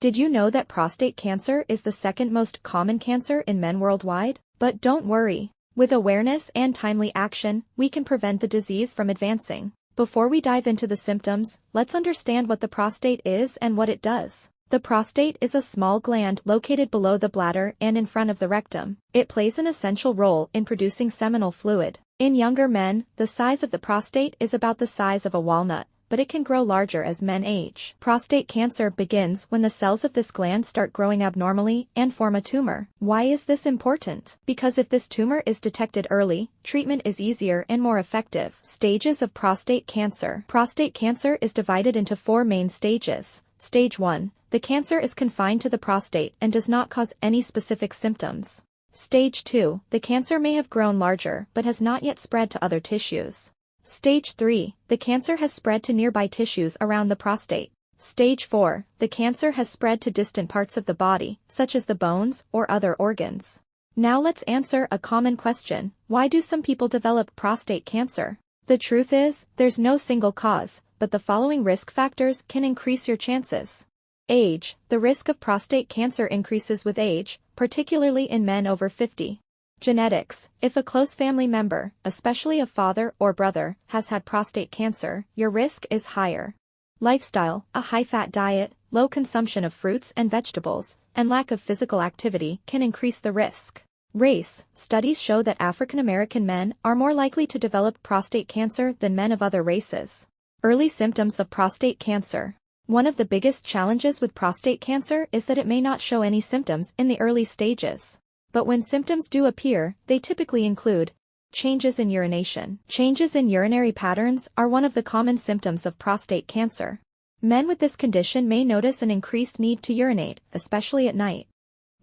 Did you know that prostate cancer is the second most common cancer in men worldwide? But don't worry. With awareness and timely action, we can prevent the disease from advancing. Before we dive into the symptoms, let's understand what the prostate is and what it does. The prostate is a small gland located below the bladder and in front of the rectum. It plays an essential role in producing seminal fluid. In younger men, the size of the prostate is about the size of a walnut, but it can grow larger as men age. Prostate cancer begins when the cells of this gland start growing abnormally and form a tumor. Why is this important? Because if this tumor is detected early, treatment is easier and more effective. Stages of prostate cancer. Prostate cancer is divided into 4 main stages. Stage 1. The cancer is confined to the prostate and does not cause any specific symptoms. Stage 2. The cancer may have grown larger but has not yet spread to other tissues. Stage 3. The cancer has spread to nearby tissues around the prostate. Stage 4. The cancer has spread to distant parts of the body, such as the bones or other organs. Now let's answer a common question. Why do some people develop prostate cancer? The truth is, there's no single cause, but the following risk factors can increase your chances. Age. The risk of prostate cancer increases with age, particularly in men over 50. Genetics. If a close family member, especially a father or brother, has had prostate cancer, your risk is higher. Lifestyle. A high-fat diet, low consumption of fruits and vegetables, and lack of physical activity can increase the risk. Race. Studies show that African American men are more likely to develop prostate cancer than men of other races. Early symptoms of prostate cancer. One of the biggest challenges with prostate cancer is that it may not show any symptoms in the early stages. But when symptoms do appear, they typically include changes in urination. Changes in urinary patterns are one of the common symptoms of prostate cancer. Men with this condition may notice an increased need to urinate, especially at night.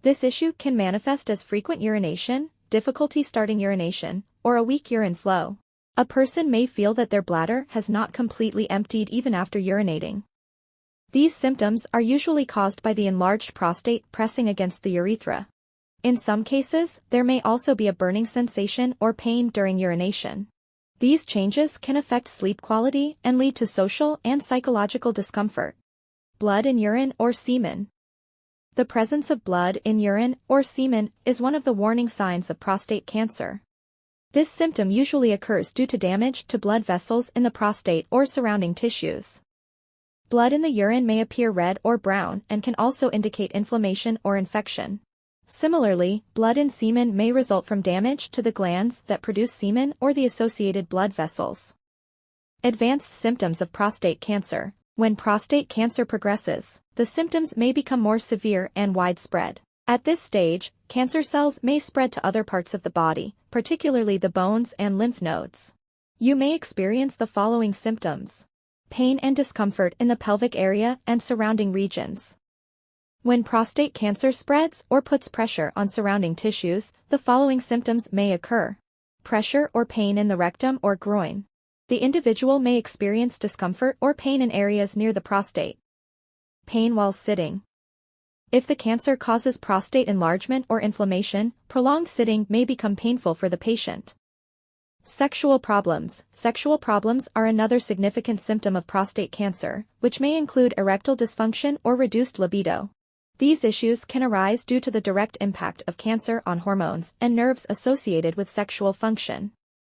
This issue can manifest as frequent urination, difficulty starting urination, or a weak urine flow. A person may feel that their bladder has not completely emptied even after urinating. These symptoms are usually caused by the enlarged prostate pressing against the urethra. In some cases, there may also be a burning sensation or pain during urination. These changes can affect sleep quality and lead to social and psychological discomfort. Blood in urine or semen. The presence of blood in urine or semen is one of the warning signs of prostate cancer. This symptom usually occurs due to damage to blood vessels in the prostate or surrounding tissues. Blood in the urine may appear red or brown and can also indicate inflammation or infection. Similarly, blood in semen may result from damage to the glands that produce semen or the associated blood vessels. Advanced symptoms of prostate cancer. When prostate cancer progresses, the symptoms may become more severe and widespread. At this stage, cancer cells may spread to other parts of the body, particularly the bones and lymph nodes. You may experience the following symptoms: pain and discomfort in the pelvic area and surrounding regions. When prostate cancer spreads or puts pressure on surrounding tissues, the following symptoms may occur: pressure or pain in the rectum or groin. The individual may experience discomfort or pain in areas near the prostate. Pain while sitting. If the cancer causes prostate enlargement or inflammation, prolonged sitting may become painful for the patient. Sexual problems. Sexual problems are another significant symptom of prostate cancer, which may include erectile dysfunction or reduced libido. These issues can arise due to the direct impact of cancer on hormones and nerves associated with sexual function.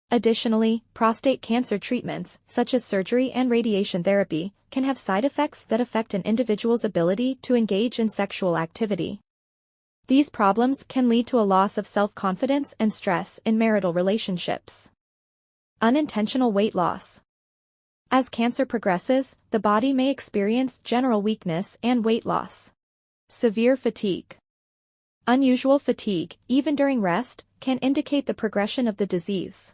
Additionally, prostate cancer treatments, such as surgery and radiation therapy, can have side effects that affect an individual's ability to engage in sexual activity. These problems can lead to a loss of self-confidence and stress in marital relationships. Unintentional weight loss. As cancer progresses, the body may experience general weakness and weight loss. Severe fatigue. Unusual fatigue, even during rest, can indicate the progression of the disease.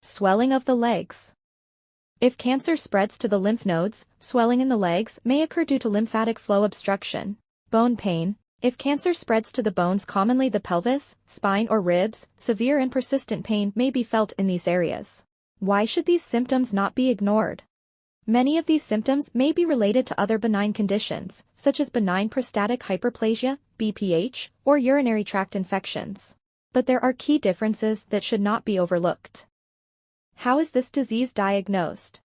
Swelling of the legs. If cancer spreads to the lymph nodes, swelling in the legs may occur due to lymphatic flow obstruction. Bone pain. If cancer spreads to the bones, commonly the pelvis, spine or ribs, severe and persistent pain may be felt in these areas. Why should these symptoms not be ignored? Many of these symptoms may be related to other benign conditions, such as benign prostatic hyperplasia, BPH, or urinary tract infections. But there are key differences that should not be overlooked. How is this disease diagnosed?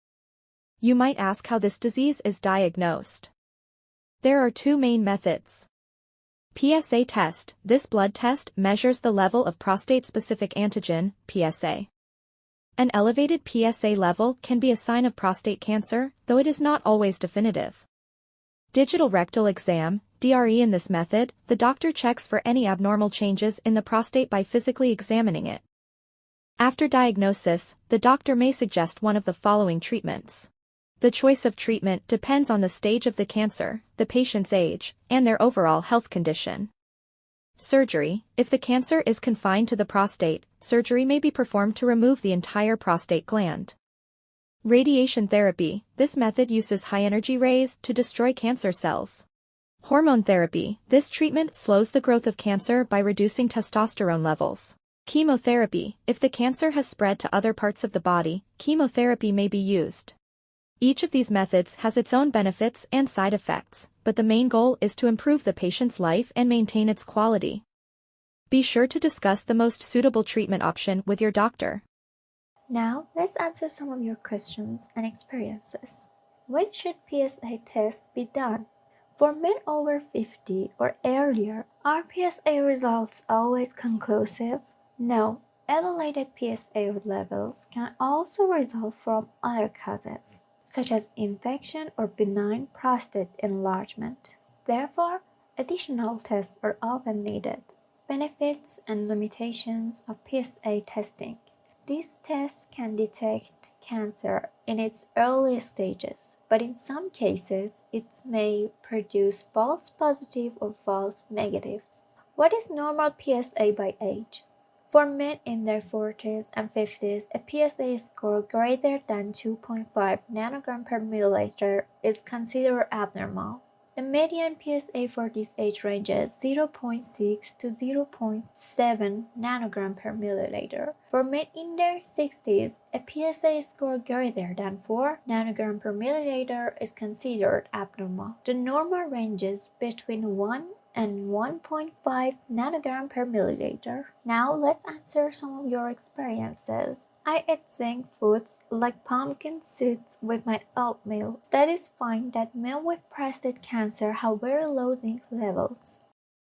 You might ask how this disease is diagnosed. There are two main methods. PSA test. This blood test measures the level of prostate-specific antigen, PSA. An elevated PSA level can be a sign of prostate cancer, though it is not always definitive. Digital rectal exam, DRE. In this method, the doctor checks for any abnormal changes in the prostate by physically examining it. After diagnosis, the doctor may suggest one of the following treatments. The choice of treatment depends on the stage of the cancer, the patient's age, and their overall health condition. Surgery. If the cancer is confined to the prostate, surgery may be performed to remove the entire prostate gland. Radiation therapy. This method uses high-energy rays to destroy cancer cells. Hormone therapy. This treatment slows the growth of cancer by reducing testosterone levels. Chemotherapy. If the cancer has spread to other parts of the body, chemotherapy may be used. Each of these methods has its own benefits and side effects, but the main goal is to improve the patient's life and maintain its quality. Be sure to discuss the most suitable treatment option with your doctor. Now, let's answer some of your questions and experiences. When should PSA tests be done? For men over 50 or earlier, are PSA results always conclusive? No. Elevated PSA levels can also result from other causes, such as infection or benign prostate enlargement. Therefore, additional tests are often needed. Benefits and limitations of PSA testing. These tests can detect cancer in its early stages, but in some cases, it may produce false positive or false negatives. What is normal PSA by age? For men in their 40s and 50s, a PSA score greater than 2.5 nanogram per milliliter is considered abnormal. The median PSA for this age range is 0.6 to 0.7 nanogram per milliliter. For men in their 60s, a PSA score greater than 4 nanogram per milliliter is considered abnormal. The normal ranges between 1 and 1.5 nanogram per milliliter. Now let's answer some of your experiences. I eat zinc foods like pumpkin seeds with my oatmeal. Studies find that men with prostate cancer have very low zinc levels.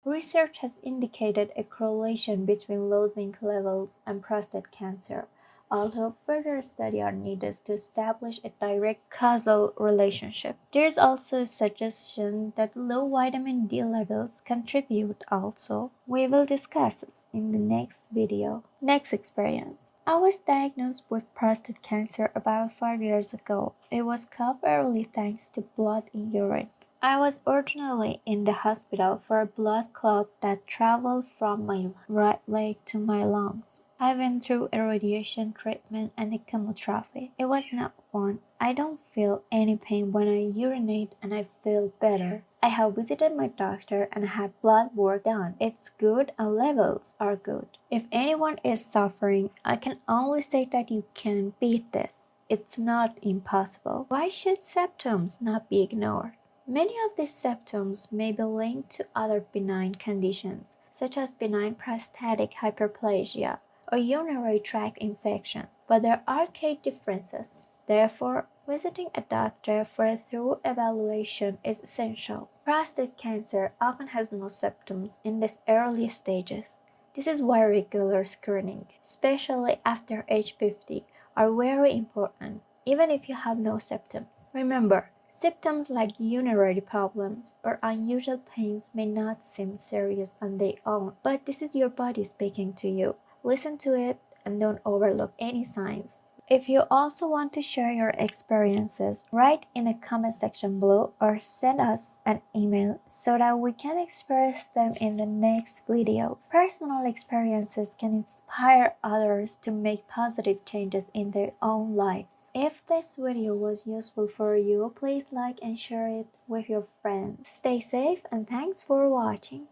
Research has indicated a correlation between low zinc levels and prostate cancer, although further studies are needed to establish a direct causal relationship. There is also a suggestion that low vitamin D levels contribute also. We will discuss this in the next video. Next experience. I was diagnosed with prostate cancer about 5 years ago. It was caught early thanks to blood in urine. I was originally in the hospital for a blood clot that traveled from my right leg to my lungs. I went through a radiation treatment and a chemotherapy. It was not fun. I don't feel any pain when I urinate and I feel better. I have visited my doctor and had blood work done. It's good and levels are good. If anyone is suffering, I can only say that you can beat this. It's not impossible. Why should symptoms not be ignored? Many of these symptoms may be linked to other benign conditions, such as benign prostatic hyperplasia or urinary tract infection, but there are key differences. Therefore, visiting a doctor for a thorough evaluation is essential. Prostate cancer often has no symptoms in these early stages. This is why regular screening, especially after age 50, are very important, even if you have no symptoms. Remember, symptoms like urinary problems or unusual pains may not seem serious on their own, but this is your body speaking to you. Listen to it and don't overlook any signs. If you also want to share your experiences, write in the comment section below or send us an email so that we can express them in the next video. Personal experiences can inspire others to make positive changes in their own lives. If this video was useful for you, please like and share it with your friends. Stay safe and thanks for watching.